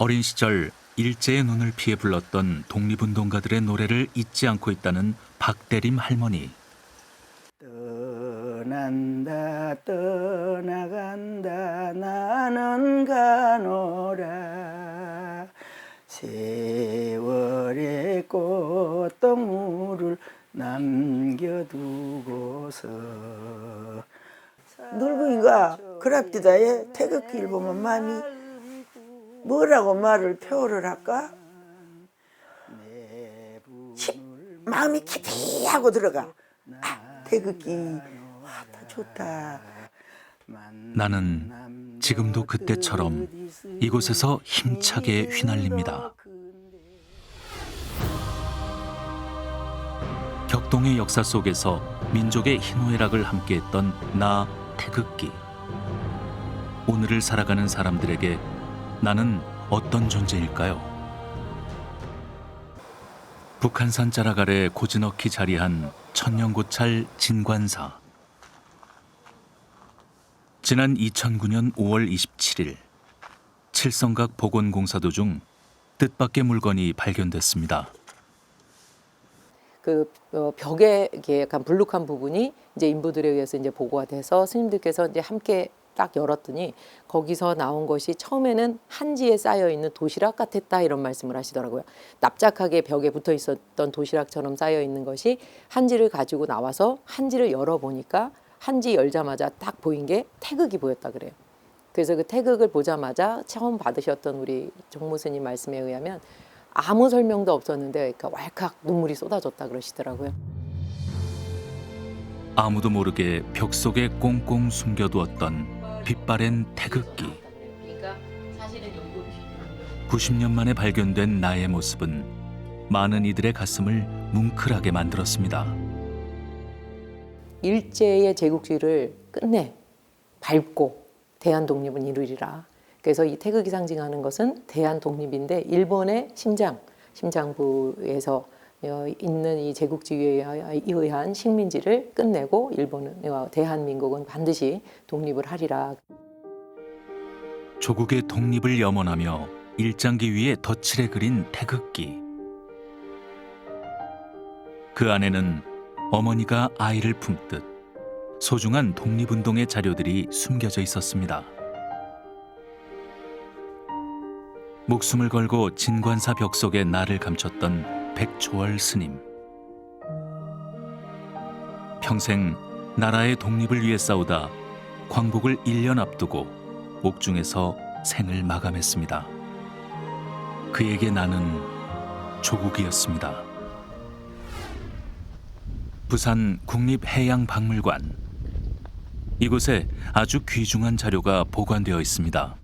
어린 시절 일제의 눈을 피해 불렀던 독립운동가들의 노래를 잊지 않고 있다는 박대림 할머니. 떠난다 떠나간다 나는 가노라 세월의 꽃동물을 남겨두고서 늙은이가 그랍디다에 태극기를 보면 마음이 뭐라고 말을 표현을 할까? 마음이 깊이 하고 들어가. 태극기 더 좋다. 나는 지금도 그때처럼 이곳에서 힘차게 휘날립니다. 격동의 역사 속에서 민족의 희노애락을 함께했던 나 태극기. 오늘을 살아가는 사람들에게 나는 어떤 존재일까요? 북한산 자락 아래 고즈넉히 자리한 천년고찰 진관사. 지난 2009년 5월 27일 칠성각 복원공사 도중 뜻밖의 물건이 발견됐습니다. 벽에 이렇게 약간 불룩한 부분이 이제 인부들에 의해서 이제 보고가 돼서 스님들께서 이제 함께 딱 열었더니 거기서 나온 것이 처음에는 한지에 쌓여 있는 도시락 같았다 이런 말씀을 하시더라고요. 납작하게 벽에 붙어 있었던 도시락처럼 쌓여 있는 것이 한지를 가지고 나와서 한지를 열어 보니까 한지 열자마자 딱 보인 게 태극이 보였다 그래요. 그래서 그 태극을 보자마자 처음 받으셨던 우리 종무스님 말씀에 의하면 아무 설명도 없었는데 그러니까 왈칵 눈물이 쏟아졌다 그러시더라고요. 아무도 모르게 벽 속에 꽁꽁 숨겨두었던 빛바랜 태극기. 90년 만에 발견된 나의 모습은 많은 이들의 가슴을 뭉클하게 만들었습니다. 일제의 제국주의를 끝내 밟고 대한 독립은 이루리라. 그래서 이 태극이 상징하는 것은 대한 독립인데 일본의 심장부에서 있는 이 제국주의에 의한 식민지를 끝내고 일본은 대한민국은 반드시 독립을 하리라. 조국의 독립을 염원하며 일장기 위에 덧칠해 그린 태극기. 그 안에는 어머니가 아이를 품듯 소중한 독립운동의 자료들이 숨겨져 있었습니다. 목숨을 걸고 진관사 벽 속에 나를 감췄던 백초월 스님. 평생 나라의 독립을 위해 싸우다 광복을 1년 앞두고 옥중에서 생을 마감했습니다. 그에게 나는 조국이었습니다. 부산 국립해양박물관. 이곳에 아주 귀중한 자료가 보관되어 있습니다.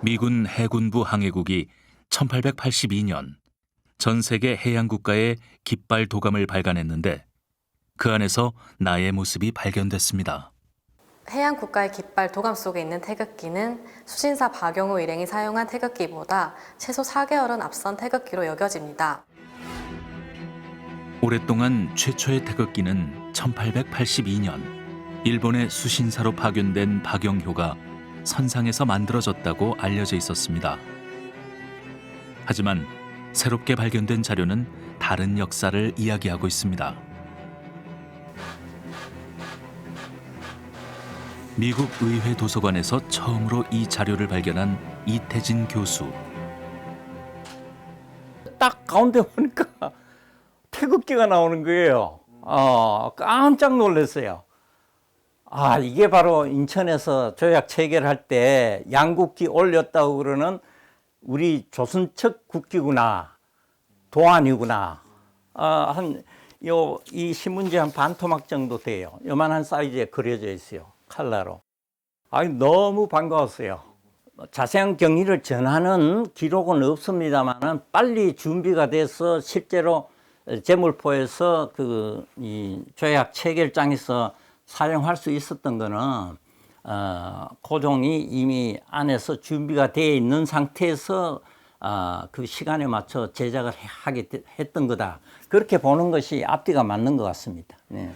미군 해군부 항해국이 1882년 전 세계 해양국가의 깃발 도감을 발간했는데 그 안에서 나의 모습이 발견됐습니다. 해양 국가의 깃발 도감 속에 있는 태극기는 수신사 박영우 일행이 사용한 태극기보다 최소 4개월은 앞선 태극기로 여겨집니다. 오랫동안 최초의 태극기는 1882년 일본의 수신사로 파견된 박영효가 선상에서 만들어졌다고 알려져 있었습니다. 하지만 새롭게 발견된 자료는 다른 역사를 이야기하고 있습니다. 미국 의회 도서관에서 처음으로 이 자료를 발견한 이태진 교수. 딱 가운데 보니까 태극기가 나오는 거예요. 깜짝 놀랐어요. 이게 바로 인천에서 조약 체결할 때 양국기 올렸다고 그러는 우리 조선 척 국기구나, 도안이구나. 이 신문지 한 반토막 정도 돼요. 요만한 사이즈에 그려져 있어요. 칼라로. 너무 반가웠어요. 자세한 경위를 전하는 기록은 없습니다만은 빨리 준비가 돼서 실제로 제물포에서 이 조약 체결장에서 사용할 수 있었던 거는 고종이 이미 안에서 준비가 되어 있는 상태에서 그 시간에 맞춰 제작을 했던 거다. 그렇게 보는 것이 앞뒤가 맞는 것 같습니다. 네.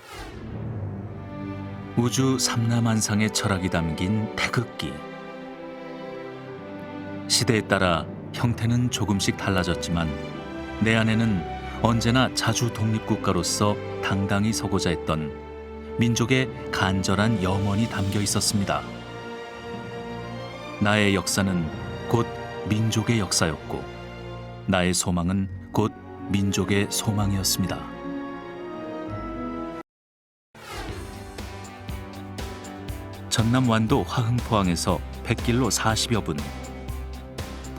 우주 삼라만상의 철학이 담긴 태극기. 시대에 따라 형태는 조금씩 달라졌지만 내 안에는 언제나 자주 독립국가로서 당당히 서고자 했던 민족의 간절한 염원이 담겨 있었습니다. 나의 역사는 곧 민족의 역사였고 나의 소망은 곧 민족의 소망이었습니다. 전남 완도 화흥포항에서 백길로 40여 분,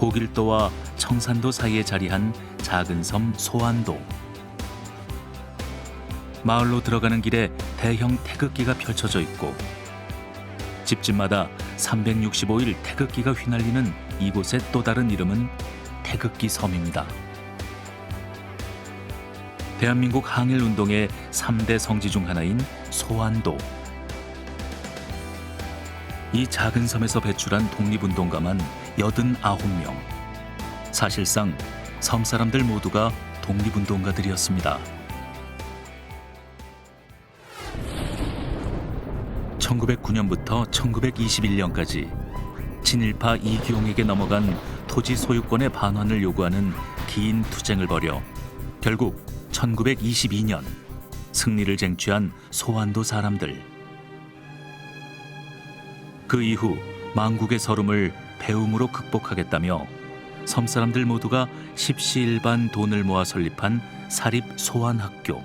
보길도와 청산도 사이에 자리한 작은 섬 소안도. 마을로 들어가는 길에 대형 태극기가 펼쳐져 있고 집집마다 365일 태극기가 휘날리는 이곳의 또 다른 이름은 태극기 섬입니다. 대한민국 항일운동의 3대 성지 중 하나인 소안도. 이 작은 섬에서 배출한 독립운동가만 89명. 사실상 섬 사람들 모두가 독립운동가들이었습니다. 1909년부터 1921년까지 친일파 이기용에게 넘어간 토지 소유권의 반환을 요구하는 긴 투쟁을 벌여 결국 1922년 승리를 쟁취한 소안도 사람들. 그 이후 망국의 서름을 배움으로 극복하겠다며 섬 사람들 모두가 십시일반 돈을 모아 설립한 사립 소안학교.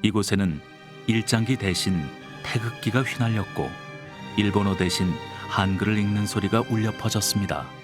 이곳에는 일장기 대신 태극기가 휘날렸고 일본어 대신 한글을 읽는 소리가 울려 퍼졌습니다.